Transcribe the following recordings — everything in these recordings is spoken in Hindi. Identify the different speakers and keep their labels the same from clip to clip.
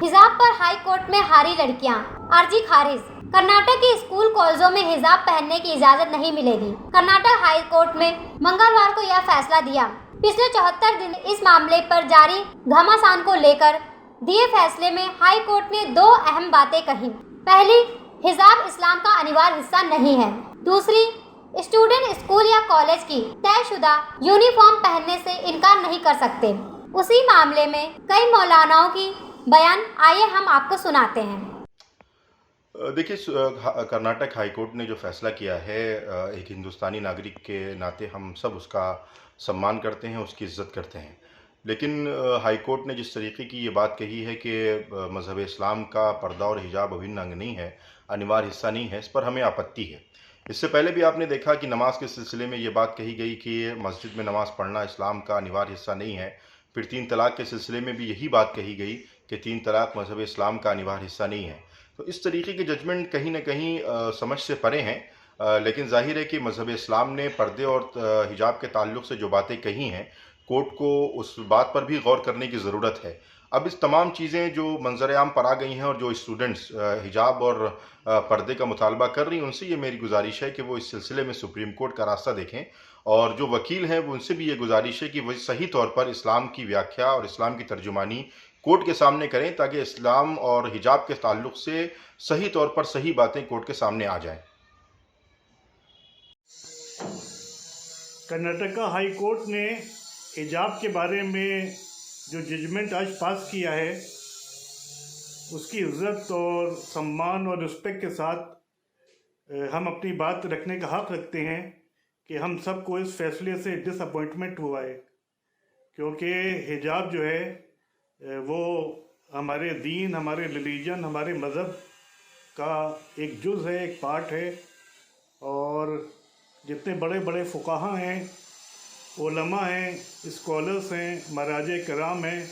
Speaker 1: हिजाब पर हाई कोर्ट में हारी लड़कियां, अर्जी खारिज। कर्नाटक के स्कूल कॉलेजों में हिजाब पहनने की इजाजत नहीं मिलेगी। कर्नाटक हाई कोर्ट में मंगलवार को यह फैसला दिया। पिछले 74 दिन इस मामले पर जारी घमासान को लेकर दिए फैसले में हाई कोर्ट ने दो अहम बातें कही। पहली, हिजाब इस्लाम का अनिवार्य हिस्सा नहीं है। दूसरी, स्टूडेंट स्कूल या कॉलेज की तयशुदा यूनिफॉर्म पहनने से इनकार नहीं कर सकते। उसी मामले में कई मौलानाओं की बयान, आइए हम आपको सुनाते हैं।
Speaker 2: देखिए, कर्नाटक हाई कोर्ट ने जो फैसला किया है, एक हिंदुस्तानी नागरिक के नाते हम सब उसका सम्मान करते हैं, उसकी इज़्ज़त करते हैं। लेकिन हाई कोर्ट ने जिस तरीके की ये बात कही है कि मज़हब इस्लाम का पर्दा और हिजाब अभिन्न अंग नहीं है, अनिवार्य हिस्सा नहीं है, इस पर हमें आपत्ति है। इससे पहले भी आपने देखा कि नमाज के सिलसिले में ये बात कही गई कि मस्जिद में नमाज पढ़ना इस्लाम का अनिवार्य हिस्सा नहीं है। फिर 3 तलाक़ के सिलसिले में भी यही बात कही गई कि 3 तलाक़ मज़हब इस्लाम का अनिवार्य हिस्सा नहीं है। तो इस तरीके के जजमेंट कहीं न कहीं समझ से परे हैं। लेकिन ज़ाहिर है कि मज़हब इस्लाम ने पर्दे और हिजाब के ताल्लुक़ से जो बातें कही हैं, कोर्ट को उस बात पर भी गौर करने की ज़रूरत है। अब इस तमाम चीज़ें जो मंज़र आम पर आ गई हैं और जो स्टूडेंट्स हिजाब और पर्दे का मुतालबा कर रही हैं, उनसे ये मेरी गुजारिश है कि वो इस सिलसिले में सुप्रीम कोर्ट का रास्ता देखें। और जो वकील हैं, वो उनसे भी ये गुजारिश है कि वो सही तौर पर इस्लाम की व्याख्या और इस्लाम की तर्जुमानी कोर्ट के सामने करें, ताकि इस्लाम और हिजाब के ताल्लुक़ से सही तौर पर सही बातें कोर्ट के सामने आ जाएं।
Speaker 3: कर्नाटका हाई कोर्ट ने हिजाब के बारे में जो जजमेंट आज पास किया है, उसकी इज़्ज़त और सम्मान और रिस्पेक्ट के साथ हम अपनी बात रखने का हक़ रखते हैं कि हम सबको इस फैसले से डिसअपॉइंटमेंट हुआ है, क्योंकि हिजाब जो है वो हमारे दीन, हमारे रिलीजन, हमारे मज़हब का एक जुज़ है, एक पार्ट है। और जितने बड़े बड़े फ़ुक़हा हैं, उलमा हैं, स्कॉलर्स हैं, महाराजे कराम हैं,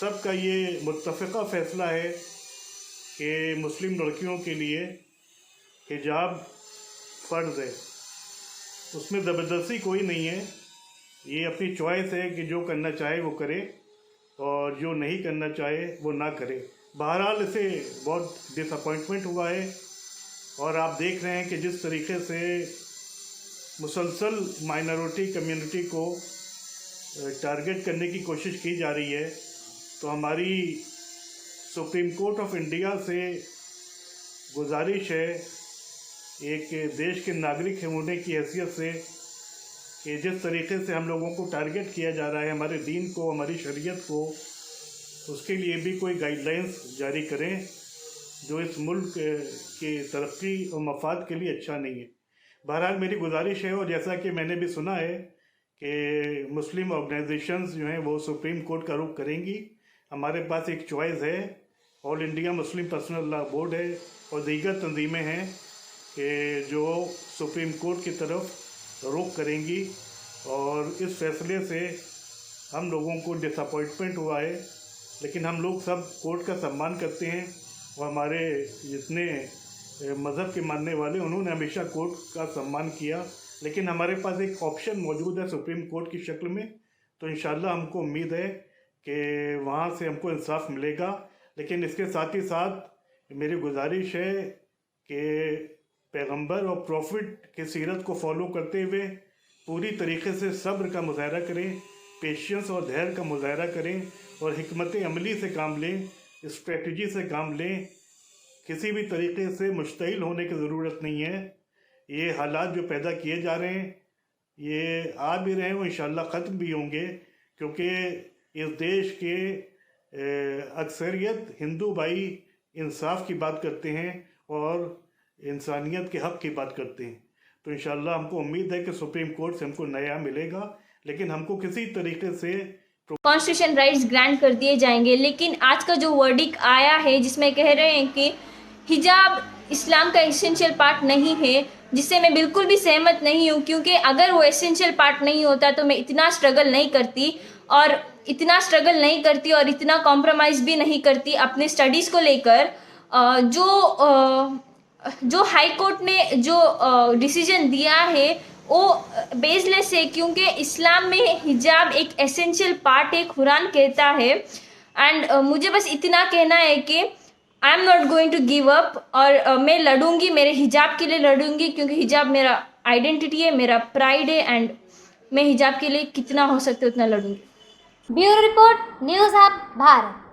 Speaker 3: सबका ये मुत्तफ़िक़ा फ़ैसला है कि मुस्लिम लड़कियों के लिए हिजाब फ़र्ज़ है। उसमें ज़बरदस्ती कोई नहीं है, ये अपनी चॉइस है कि जो करना चाहे वो करे और जो नहीं करना चाहे वो ना करे। बहरहाल इसे बहुत डिसअपॉइंटमेंट हुआ है और आप देख रहे हैं कि जिस तरीके से मुसलसल माइनॉरिटी कम्युनिटी को टारगेट करने की कोशिश की जा रही है, तो हमारी सुप्रीम कोर्ट ऑफ इंडिया से गुजारिश है, एक देश के नागरिक होने की हैसियत से, कि जिस तरीके से हम लोगों को टारगेट किया जा रहा है, हमारे दीन को, हमारी शरीयत को, उसके लिए भी कोई गाइडलाइंस जारी करें जो इस मुल्क की तरक्की और मफाद के लिए अच्छा नहीं है। बहरहाल मेरी गुजारिश है, और जैसा कि मैंने भी सुना है कि मुस्लिम ऑर्गेनाइजेशंस जो हैं वो सुप्रीम कोर्ट का रुख करेंगी। हमारे पास एक चॉइस है, all India Muslim personal law board है और दीगर तंजीमें हैं कि जो सुप्रीम कोर्ट की तरफ रुख करेंगी। और इस फैसले से हम लोगों को डिसअपॉइंटमेंट हुआ है, लेकिन हम लोग सब कोर्ट का सम्मान करते हैं और हमारे जितने मज़हब के मानने वाले, उन्होंने हमेशा कोर्ट का सम्मान किया। लेकिन हमारे पास एक ऑप्शन मौजूद है सुप्रीम कोर्ट की शक्ल में, तो इंशाल्लाह हमको उम्मीद है कि वहाँ से हमको इंसाफ मिलेगा। लेकिन इसके साथ ही साथ मेरी गुजारिश है कि पैगंबर और प्रॉफिट की सीरत को फॉलो करते हुए पूरी तरीके से सब्र का मुज़ाहरा करें, पेशेंस और धैर्य का मुज़ाहरा करें और हिकमत अमली से काम लें, स्ट्रेटजी से काम लें। किसी भी तरीके से मुश्तइल होने की ज़रूरत नहीं है। ये हालात जो पैदा किए जा रहे हैं, ये आ भी रहे हैं, वो इंशाल्लाह ख़त्म भी होंगे, क्योंकि इस देश के अक्सरियत हिंदू भाई इंसाफ की बात करते हैं और इंसानियत के हक़ की बात करते हैं। तो इंशाल्लाह हमको उम्मीद है कि सुप्रीम कोर्ट से हमको न्याय मिलेगा, लेकिन हमको किसी तरीके से
Speaker 4: कॉन्स्टिट्यूशन राइट्स ग्रांट कर दिए जाएंगे। लेकिन आज का जो वर्डिक आया है, जिसमें कह रहे हैं कि हिजाब इस्लाम का एसेंशियल पार्ट नहीं है, जिससे मैं बिल्कुल भी सहमत नहीं हूँ, क्योंकि अगर वो एसेंशियल पार्ट नहीं होता तो मैं इतना स्ट्रगल नहीं करती और इतना कॉम्प्रोमाइज़ भी नहीं करती अपने स्टडीज़ को लेकर। जो हाई कोर्ट ने जो डिसीजन दिया है वो बेसलेस है, क्योंकि इस्लाम में हिजाब एक एसेंशियल पार्ट है। कुरान कहता है एंड मुझे बस इतना कहना है कि I am not going to give up, और मैं लड़ूंगी, मेरे हिजाब के लिए लड़ूंगी, क्योंकि हिजाब मेरा आइडेंटिटी है, मेरा प्राइड है, एंड मैं हिजाब के लिए कितना हो सकता है उतना लड़ूंगी।
Speaker 1: Bureau report, news hub, Bharat.